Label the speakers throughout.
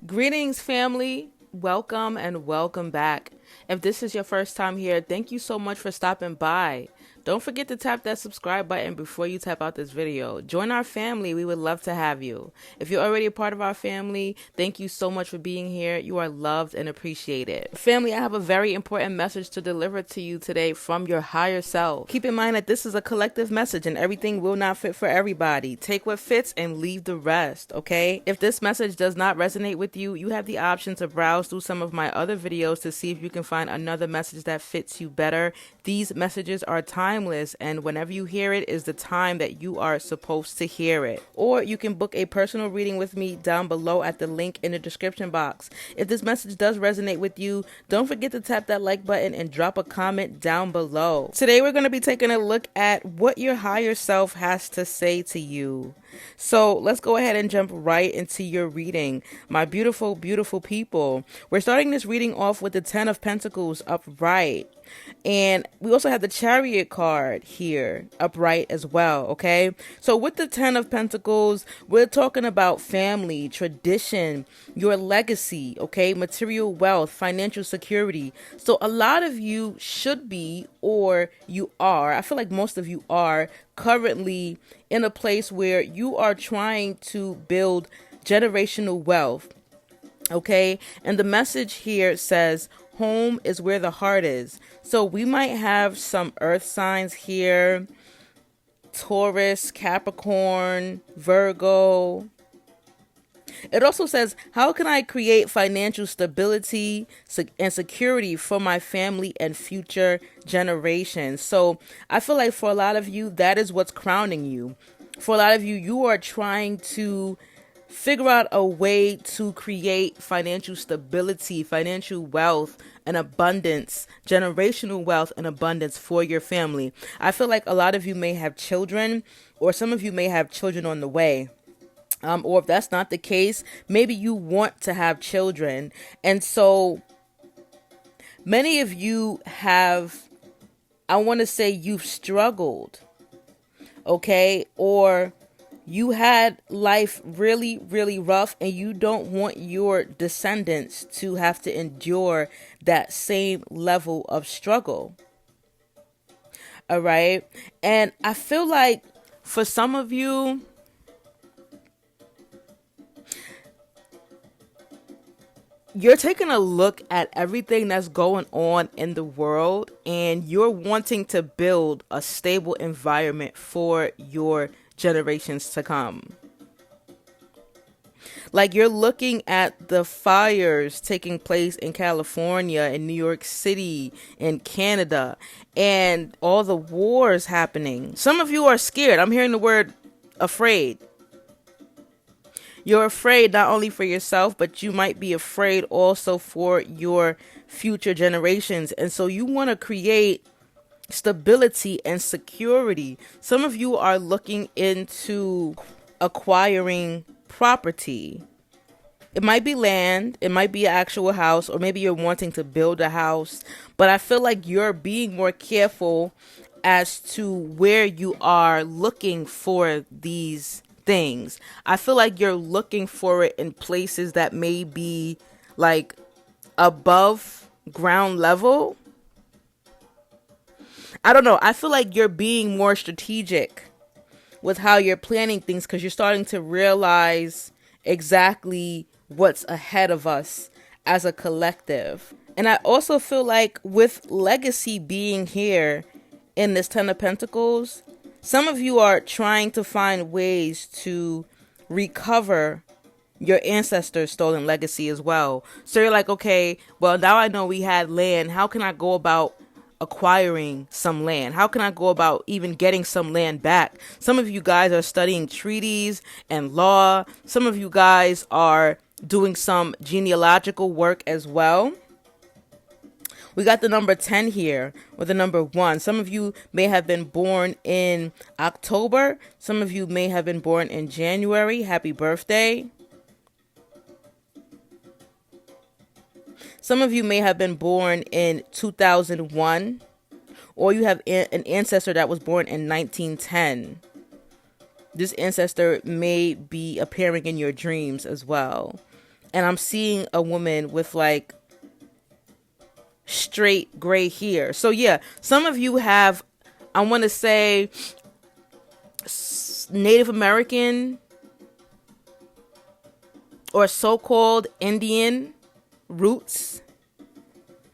Speaker 1: Greetings, family. Welcome and welcome back. If this is your first time here, thank you so much for stopping by. Don't forget to tap that subscribe button before you tap out this video. Join our family. We would love to have you. If you're already a part of our family, thank you so much for being here. You are loved and appreciated. Family, I have a very important message to deliver to you today from your higher self. Keep in mind that this is a collective message and everything will not fit for everybody. Take what fits and leave the rest, okay? If this message does not resonate with you, you have the option to browse through some of my other videos to see if you can find another message that fits you better. These messages are timeless, and whenever you hear it is the time that you are supposed to hear it. Or you can book a personal reading with me down below at the link in the description box. If this message does resonate with you, don't forget to tap that like button and drop a comment down below. Today we're going to be taking a look at what your higher self has to say to you. So let's go ahead and jump right into your reading, my beautiful, beautiful people. We're starting this reading off with the 10 of Pentacles upright. And we also have the Chariot card here upright as well, okay? So with the 10 of Pentacles, we're talking about family, tradition, your legacy, okay? Material wealth, financial security. So a lot of you should be, or you are, I feel like most of you are currently in a place where you are trying to build generational wealth, okay? And the message here says, home is where the heart is. So we might have some earth signs here: Taurus, Capricorn, Virgo. It also says, how can I create financial stability and security for my family and future generations? So I feel like for a lot of you, that is what's crowning you. For a lot of you, you are trying to figure out a way to create financial stability, financial wealth, and abundance, generational wealth and abundance for your family. I feel like a lot of you may have children, or some of you may have children on the way. Or if that's not the case, maybe you want to have children. And so many of you have, I want to say you've struggled, okay? Or you had life really, really rough, and you don't want your descendants to have to endure that same level of struggle. All right. And I feel like for some of you, you're taking a look at everything that's going on in the world, and you're wanting to build a stable environment for your generations to come. Like, you're looking at the fires taking place in California, in New York City, in Canada, and all the wars happening. Some of you are scared. I'm hearing the word afraid. You're afraid not only for yourself, but you might be afraid also for your future generations. And so you want to create stability and security. Some of you are looking into acquiring property. It might be land, it might be an actual house, or maybe you're wanting to build a house. But I feel like you're being more careful as to where you are looking for these things. I feel like you're looking for it in places that may be like above ground level. I don't know. I feel like you're being more strategic with how you're planning things, because you're starting to realize exactly what's ahead of us as a collective. And I also feel like with legacy being here in this 10 of Pentacles, some of you are trying to find ways to recover your ancestors' stolen legacy as well. So you're like, okay, well, now I know we had land. How can I go about acquiring some land? How can I go about even getting some land back? Some of you guys are studying treaties and law. Some of you guys are doing some genealogical work as well. We got the number 10 here, or the number 1. Some of you may have been born in October. Some of you may have been born in January. Happy birthday. Some of you may have been born in 2001, or you have an ancestor that was born in 1910. This ancestor may be appearing in your dreams as well. and I'm seeing a woman with like straight gray hair. So yeah, some of you have, I want to say, Native American or so-called Indian roots.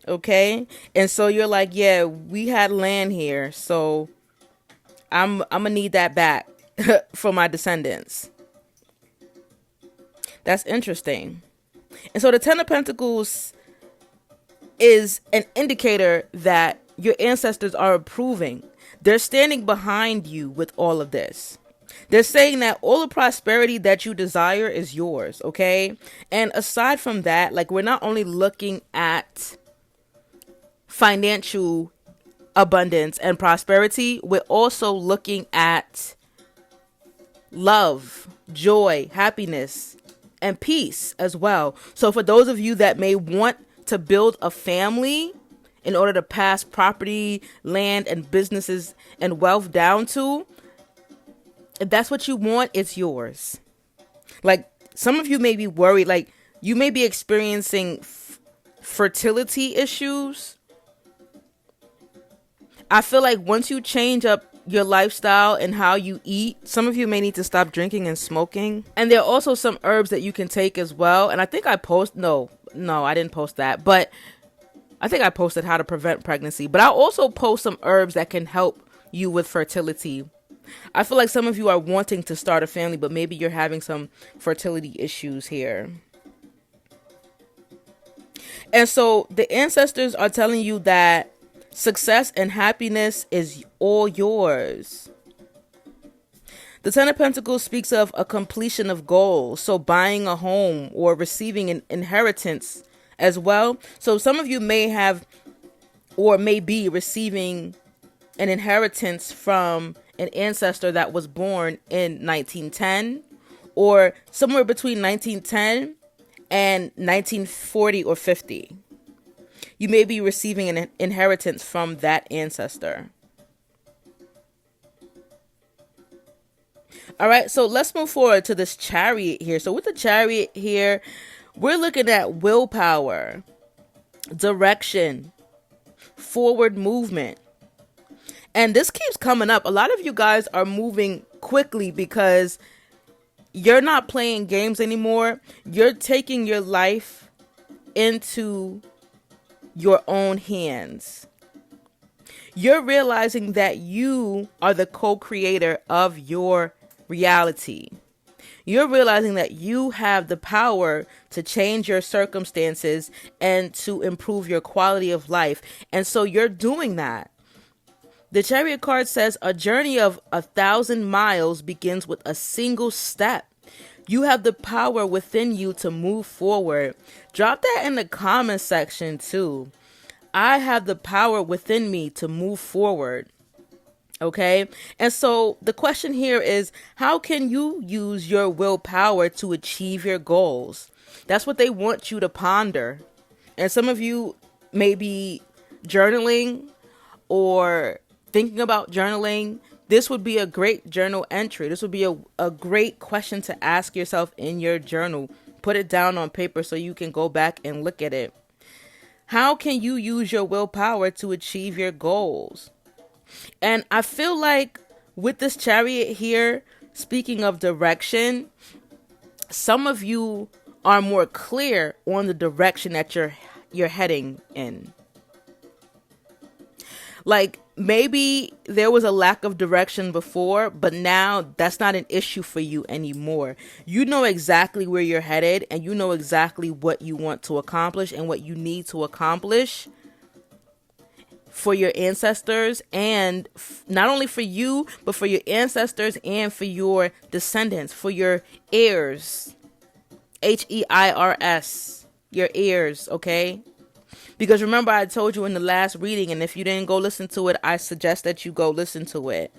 Speaker 1: Okay, and so you're like, yeah, we had land here, so I'm gonna need that back for my descendants. That's interesting. And so the Ten of Pentacles is an indicator that your ancestors are approving. They're standing behind you with all of this. They're saying that all the prosperity that you desire is yours, okay? And aside from that, like, we're not only looking at financial abundance and prosperity, we're also looking at love, joy, happiness, and peace as well. So for those of you that may want to build a family in order to pass property, land, and businesses and wealth down to, if that's what you want, it's yours. Like, some of you may be worried, like, you may be experiencing fertility issues. I feel like once you change up your lifestyle and how you eat, some of you may need to stop drinking and smoking. And there are also some herbs that you can take as well. And I think I I didn't post that, but I think I posted how to prevent pregnancy. But I'll also post some herbs that can help you with fertility. I feel like some of you are wanting to start a family, but maybe you're having some fertility issues here. And so the ancestors are telling you that success and happiness is all yours. The Ten of Pentacles speaks of a completion of goals. So buying a home or receiving an inheritance as well. So some of you may have or may be receiving an inheritance from an ancestor that was born in 1910 or somewhere between 1910 and 1940 or 50. You may be receiving an inheritance from that ancestor. All right, so let's move forward to this Chariot here. So with the Chariot here, we're looking at willpower, direction, forward movement. And this keeps coming up. A lot of you guys are moving quickly because you're not playing games anymore. You're taking your life into your own hands. You're realizing that you are the co-creator of your reality. You're realizing that you have the power to change your circumstances and to improve your quality of life. And so you're doing that. The Chariot card says a journey of 1,000 miles begins with a single step. You have the power within you to move forward. Drop that in the comment section too. I have the power within me to move forward. Okay? And so the question here is, how can you use your willpower to achieve your goals? That's what they want you to ponder. And some of you may be journaling or thinking about journaling. This would be a great journal entry. This would be a great question to ask yourself in your journal. Put it down on paper so you can go back and look at it. How can you use your willpower to achieve your goals? And I feel like with this Chariot here, speaking of direction, some of you are more clear on the direction that you're heading in. Like, maybe there was a lack of direction before, but now that's not an issue for you anymore. You know exactly where you're headed, and you know exactly what you want to accomplish and what you need to accomplish for your ancestors, and not only for you, but for your ancestors and for your descendants, for your heirs. Heirs, your heirs, okay? Because remember, I told you in the last reading, and if you didn't go listen to it, I suggest that you go listen to it.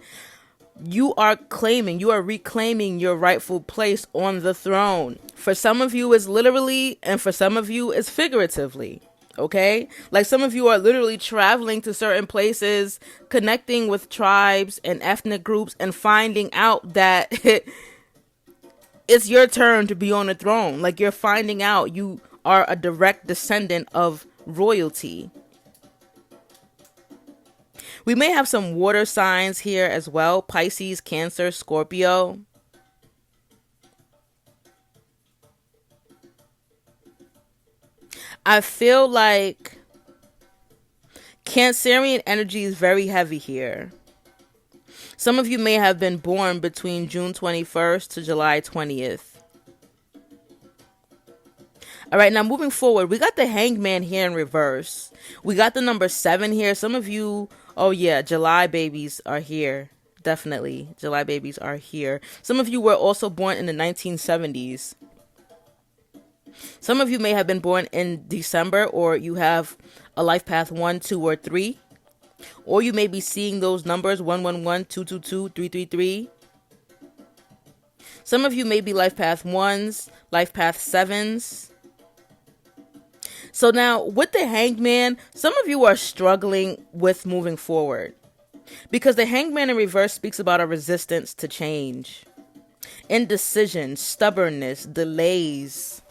Speaker 1: You are reclaiming your rightful place on the throne. For some of you, it's literally, and for some of you, it's figuratively. Okay? Like, some of you are literally traveling to certain places, connecting with tribes and ethnic groups, and finding out that it's your turn to be on the throne. Like, you're finding out you are a direct descendant of royalty. We may have some water signs here as well. Pisces, Cancer, Scorpio. I feel like Cancerian energy is very heavy here. Some of you may have been born between June 21st to July 20th. All right, now moving forward, we got the Hangman here in reverse. We got the number 7 here. Some of you, oh yeah, July babies are here. Definitely, July babies are here. Some of you were also born in the 1970s. Some of you may have been born in December, or you have a life path 1, 2, or 3. Or you may be seeing those numbers 111, 222, 333. Some of you may be life path 1s, life path 7s. So now with the Hangman, some of you are struggling with moving forward, because the Hangman in reverse speaks about a resistance to change, indecision, stubbornness, delays.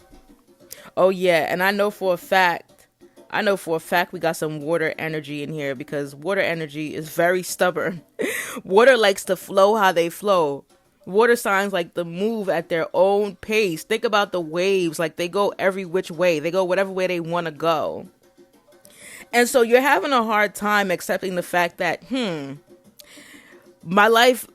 Speaker 1: Oh yeah, and I know for a fact we got some water energy in here, because water energy is very stubborn. Water likes to flow how they flow. Water signs like to move at their own pace. Think about the waves, like they go every which way. They go whatever way they want to go. And so you're having a hard time accepting the fact that, my life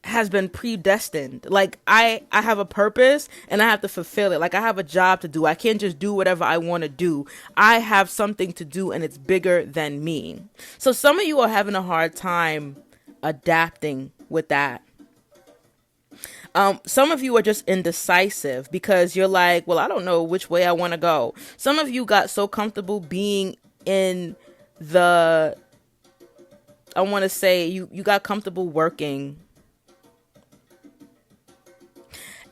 Speaker 1: has been predestined. Like I have a purpose and I have to fulfill it. Like I have a job to do. I can't just do whatever I want to do. I have something to do and it's bigger than me. So some of you are having a hard time adapting with that. Some of you are just indecisive because you're like, well, I don't know which way I want to go. Some of you got so comfortable being in the, I want to say you got comfortable working.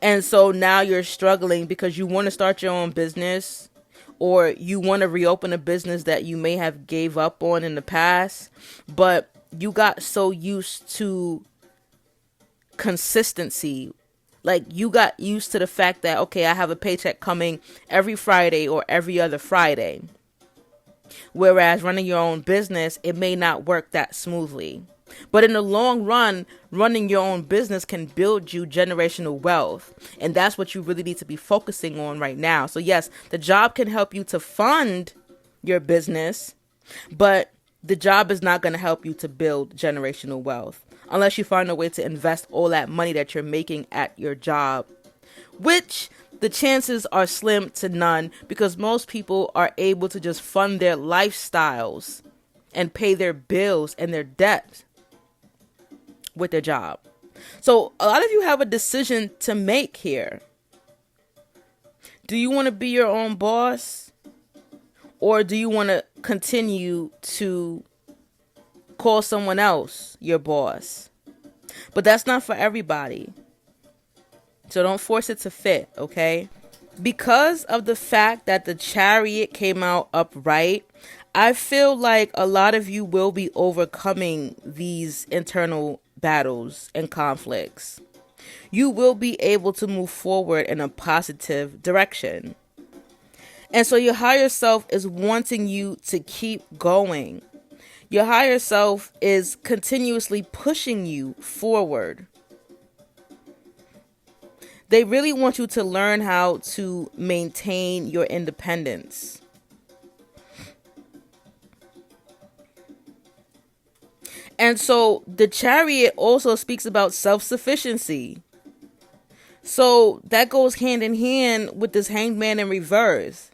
Speaker 1: And so now you're struggling because you want to start your own business, or you want to reopen a business that you may have gave up on in the past, but you got so used to consistency. Like you got used to the fact that, okay, I have a paycheck coming every Friday or every other Friday. Whereas running your own business, it may not work that smoothly. But in the long run, running your own business can build you generational wealth. And that's what you really need to be focusing on right now. So yes, the job can help you to fund your business, but the job is not going to help you to build generational wealth unless you find a way to invest all that money that you're making at your job, which the chances are slim to none, because most people are able to just fund their lifestyles and pay their bills and their debts with their job. So a lot of you have a decision to make here. Do you want to be your own boss, or do you want to continue to call someone else your boss? But that's not for everybody. So don't force it to fit, okay? Because of the fact that the Chariot came out upright, I feel like a lot of you will be overcoming these internal battles and conflicts. You will be able to move forward in a positive direction. And so your higher self is wanting you to keep going. Your higher self is continuously pushing you forward. They really want you to learn how to maintain your independence. And so the Chariot also speaks about self-sufficiency. So that goes hand in hand with this Hangman in reverse.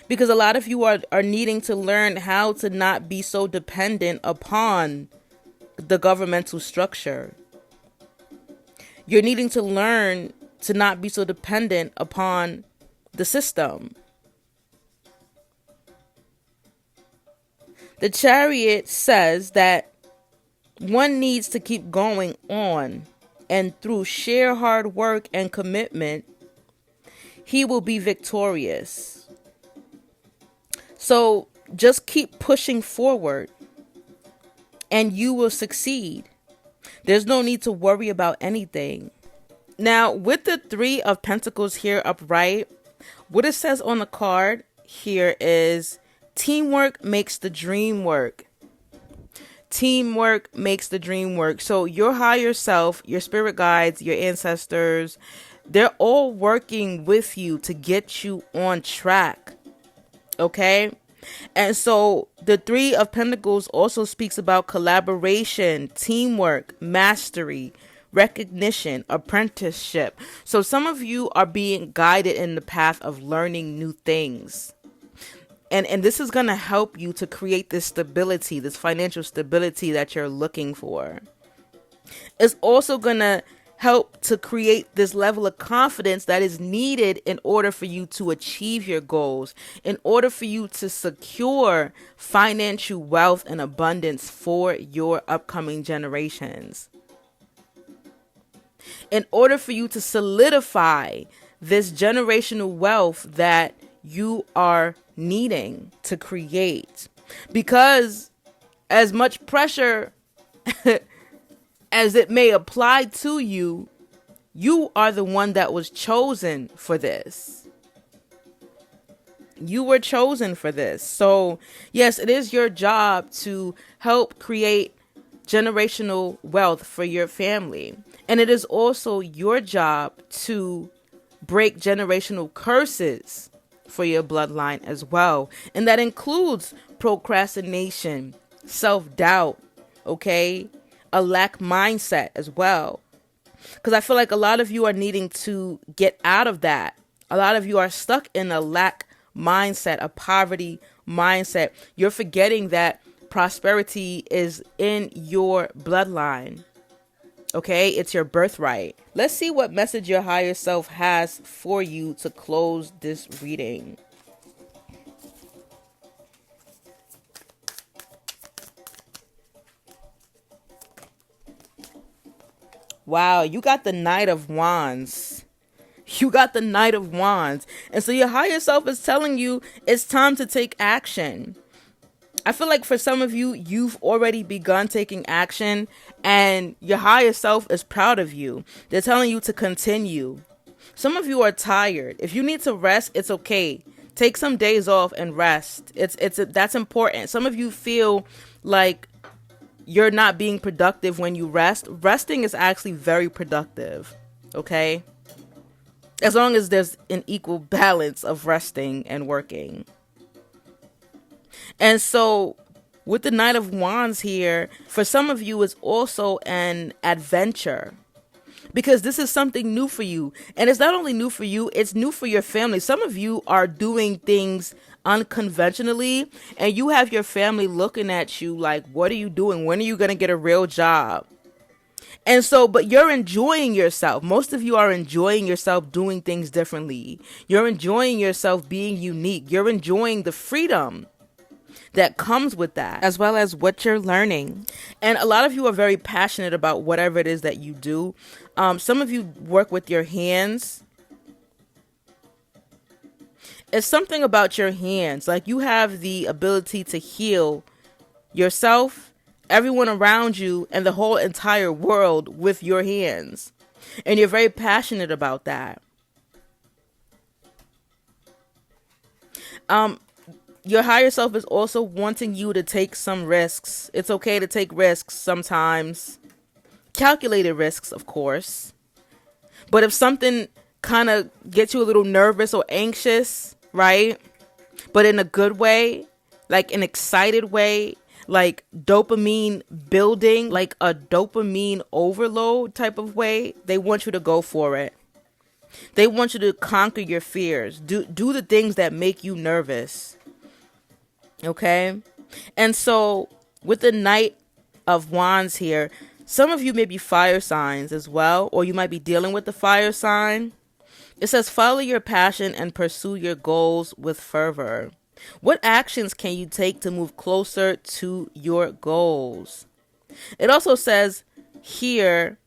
Speaker 1: Because a lot of you are needing to learn how to not be so dependent upon the governmental structure. You're needing to learn to not be so dependent upon the system. The Chariot says that one needs to keep going on, and through sheer hard work and commitment, he will be victorious. So just keep pushing forward and you will succeed. There's no need to worry about anything. Now, with the Three of Pentacles here upright, what it says on the card here is teamwork makes the dream work. Teamwork makes the dream work. So your higher self, your spirit guides, your ancestors, they're all working with you to get you on track. Okay? And so the Three of Pentacles also speaks about collaboration, teamwork, mastery, recognition, apprenticeship. So some of you are being guided in the path of learning new things. And this is going to help you to create this stability, this financial stability that you're looking for. It's also going to help to create this level of confidence that is needed in order for you to achieve your goals, in order for you to secure financial wealth and abundance for your upcoming generations. In order for you to solidify this generational wealth that you are needing to create. Because as much pressure as it may apply to you, you are the one that was chosen for this. You were chosen for this. So yes, it is your job to help create generational wealth for your family. And it is also your job to break generational curses for your bloodline as well. And that includes procrastination, self-doubt, okay? A lack mindset as well. Because I feel like a lot of you are needing to get out of that. A lot of you are stuck in a lack mindset, a poverty mindset. You're forgetting that prosperity is in your bloodline. Okay, it's your birthright. Let's see what message your higher self has for you to close this reading. Wow, you got the Knight of Wands. You got the Knight of Wands. And so your higher self is telling you it's time to take action. I feel like for some of you, you've already begun taking action and your higher self is proud of you. They're telling you to continue. Some of you are tired. If you need to rest, it's okay. Take some days off and rest. That's important. Some of you feel like you're not being productive when you rest. Resting is actually very productive. Okay? As long as there's an equal balance of resting and working. And so with the Knight of Wands here, for some of you, it's also an adventure. Because this is something new for you. And it's not only new for you, it's new for your family. Some of you are doing things unconventionally, and you have your family looking at you like, what are you doing? When are you going to get a real job? And so, but you're enjoying yourself. Most of you are enjoying yourself doing things differently. You're enjoying yourself being unique. You're enjoying the freedom that comes with that, as well as what you're learning. And a lot of you are very passionate about whatever it is that you do. Some of you work with your hands. It's something about your hands. Like you have the ability to heal yourself, everyone around you, and the whole entire world with your hands. And you're very passionate about that. Your higher self is also wanting you to take some risks. It's okay to take risks sometimes. Calculated risks, of course. But if something kind of gets you a little nervous or anxious, right? But in a good way, like an excited way, like dopamine building, like a dopamine overload type of way, they want you to go for it. They want you to conquer your fears. Do the things that make you nervous. Okay? And so with the Knight of Wands here, some of you may be fire signs as well, or you might be dealing with the fire sign. It says, follow your passion and pursue your goals with fervor. What actions can you take to move closer to your goals? It also says here,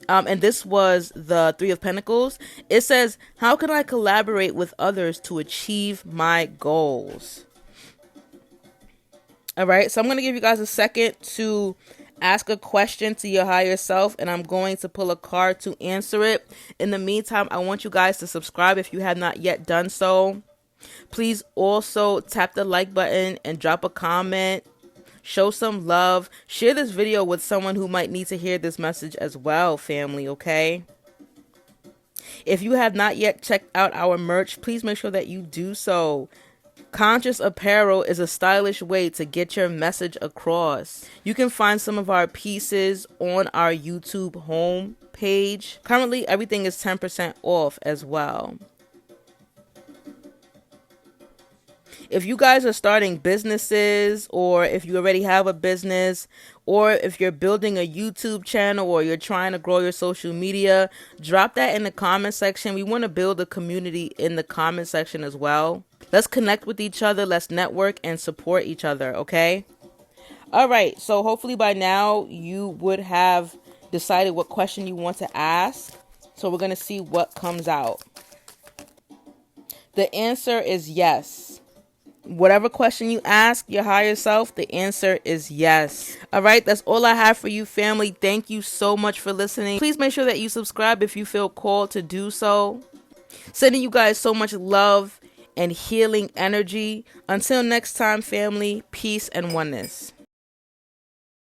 Speaker 1: and this was the Three of Pentacles, it says, how can I collaborate with others to achieve my goals? All right, so I'm going to give you guys a second to ask a question to your higher self, and I'm going to pull a card to answer it. In the meantime, I want you guys to subscribe if you have not yet done so. Please also tap the like button and drop a comment. Show some love. Share this video with someone who might need to hear this message as well, family, okay? If you have not yet checked out our merch, please make sure that you do so. Conscious apparel is a stylish way to get your message across. You can find some of our pieces on our YouTube home page. Currently, everything is 10% off as well. If you guys are starting businesses, or if you already have a business, or if you're building a YouTube channel, or you're trying to grow your social media, drop that in the comment section. We want to build a community in the comment section as well. Let's connect with each other. Let's network and support each other, okay? All right, so hopefully by now you would have decided what question you want to ask. So we're going to see what comes out. The answer is yes. Whatever question you ask your higher self, the answer is yes. All right, that's all I have for you, family. Thank you so much for listening. Please make sure that you subscribe if you feel called to do so. Sending you guys so much love and healing energy. Until next time, family, peace and oneness.